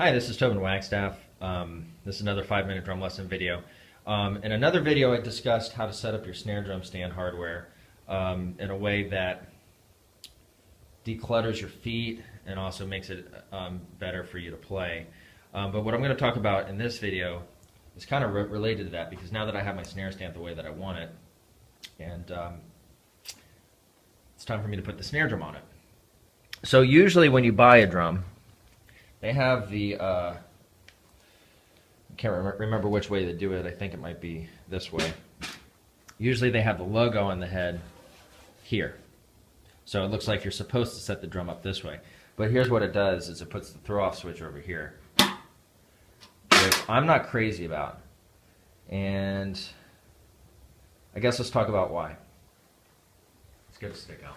Hi, this is Tobin Wagstaff. This is another 5-minute drum lesson video. In another video I discussed how to set up your snare drum stand hardware in a way that declutters your feet and also makes it better for you to play. But what I'm going to talk about in this video is kind of related to that, because now that I have my snare stand the way that I want it, and it's time for me to put the snare drum on it. So usually when you buy a drum, they have the, I can't remember which way they do it. I think it might be this way. Usually they have the logo on the head here. So it looks like you're supposed to set the drum up this way. But here's what it does, is it puts the throw-off switch over here, which I'm not crazy about. And I guess let's talk about why. Let's get a stick out.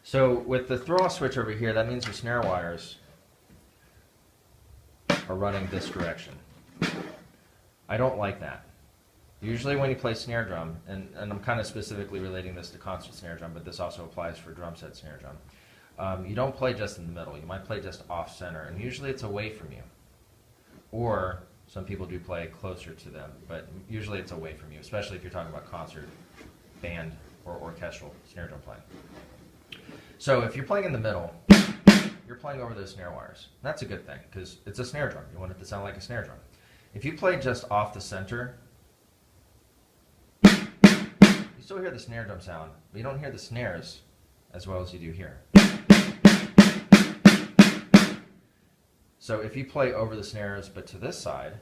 So with the throw-off switch over here, that means your snare wires are running this direction. I don't like that. Usually when you play snare drum, and I'm kind of specifically relating this to concert snare drum, but this also applies for drum set snare drum, you don't play just in the middle. You might play just off center, and usually it's away from you. Or some people do play closer to them, but usually it's away from you, especially if you're talking about concert, band, or orchestral snare drum playing. So if you're playing in the middle, you're playing over those snare wires. That's a good thing, because it's a snare drum. You want it to sound like a snare drum. If you play just off the center, you still hear the snare drum sound, but you don't hear the snares as well as you do here. So if you play over the snares but to this side,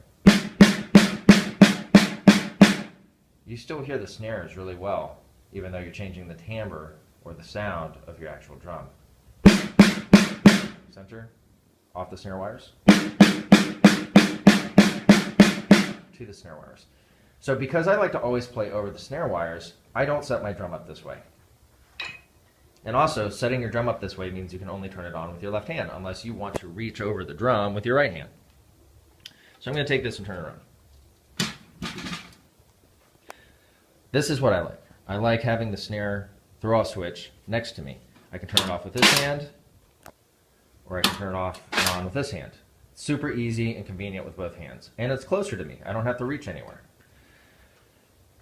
you still hear the snares really well, even though you're changing the timbre or the sound of your actual drum. Center, off the snare wires, to the snare wires. So because I like to always play over the snare wires, I don't set my drum up this way. And also, setting your drum up this way means you can only turn it on with your left hand, unless you want to reach over the drum with your right hand. So I'm going to take this and turn it around. This is what I like. I like having the snare throw-off switch next to me. I can turn it off with this hand, or I can turn it off and on with this hand. It's super easy and convenient with both hands. And it's closer to me. I don't have to reach anywhere.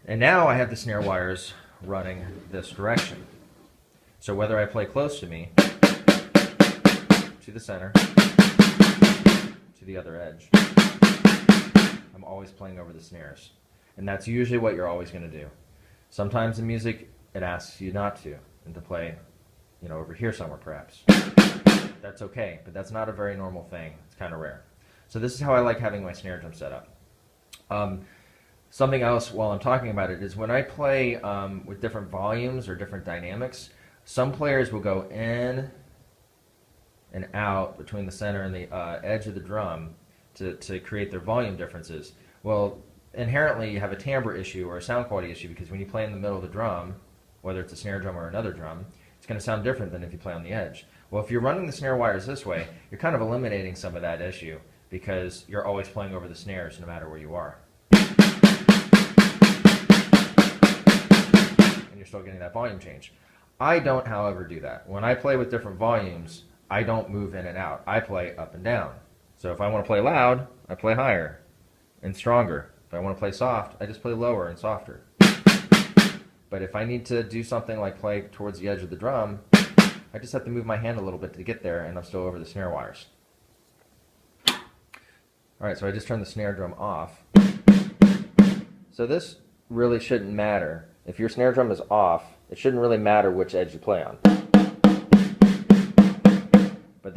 And now I have the snare wires running this direction. So whether I play close to me, to the center, to the other edge, I'm always playing over the snares. And that's usually what you're always going to do. Sometimes in music, it asks you not to, and to play, over here somewhere perhaps. That's okay, but that's not a very normal thing. It's kind of rare. So this is how I like having my snare drum set up. Something else while I'm talking about it is when I play with different volumes or different dynamics, some players will go in and out between the center and the edge of the drum to create their volume differences. Well, inherently you have a timbre issue or a sound quality issue, because when you play in the middle of the drum, whether it's a snare drum or another drum, it's going to sound different than if you play on the edge. Well, if you're running the snare wires this way, you're kind of eliminating some of that issue, because you're always playing over the snares no matter where you are. And you're still getting that volume change. I don't, however, do that. When I play with different volumes, I don't move in and out. I play up and down. So if I want to play loud, I play higher and stronger. If I want to play soft, I just play lower and softer. But if I need to do something like play towards the edge of the drum, I just have to move my hand a little bit to get there, and I'm still over the snare wires. Alright, so I just turned the snare drum off. So this really shouldn't matter. If your snare drum is off, it shouldn't really matter which edge you play on. But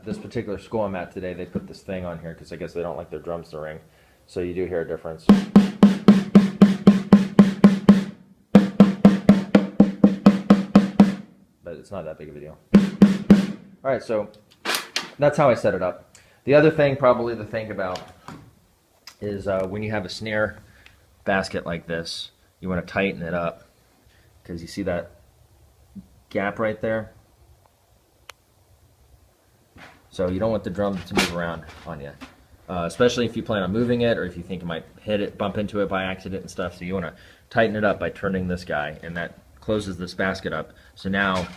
this particular school I'm at today, they put this thing on here because I guess they don't like their drums to ring. So you do hear a difference. But it's not that big of a deal. Alright, so that's how I set it up. The other thing probably to think about is when you have a snare basket like this, you want to tighten it up, because you see that gap right there? So you don't want the drum to move around on you, especially if you plan on moving it, or if you think you might hit it, bump into it by accident and stuff. So you want to tighten it up by turning this guy, and that closes this basket up. So now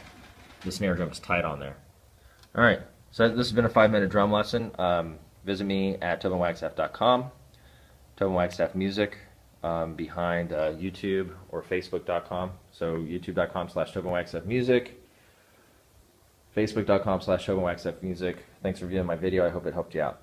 the snare drum is tight on there. Alright, So this has been a 5-minute drum lesson. Visit me at tobinwagstaff.com, Tobin Wagstaff Music, behind YouTube or Facebook.com. So youtube.com/Tobin Wagstaff Music, Facebook.com/Tobin Wagstaff Music. Thanks for viewing my video. I hope it helped you out.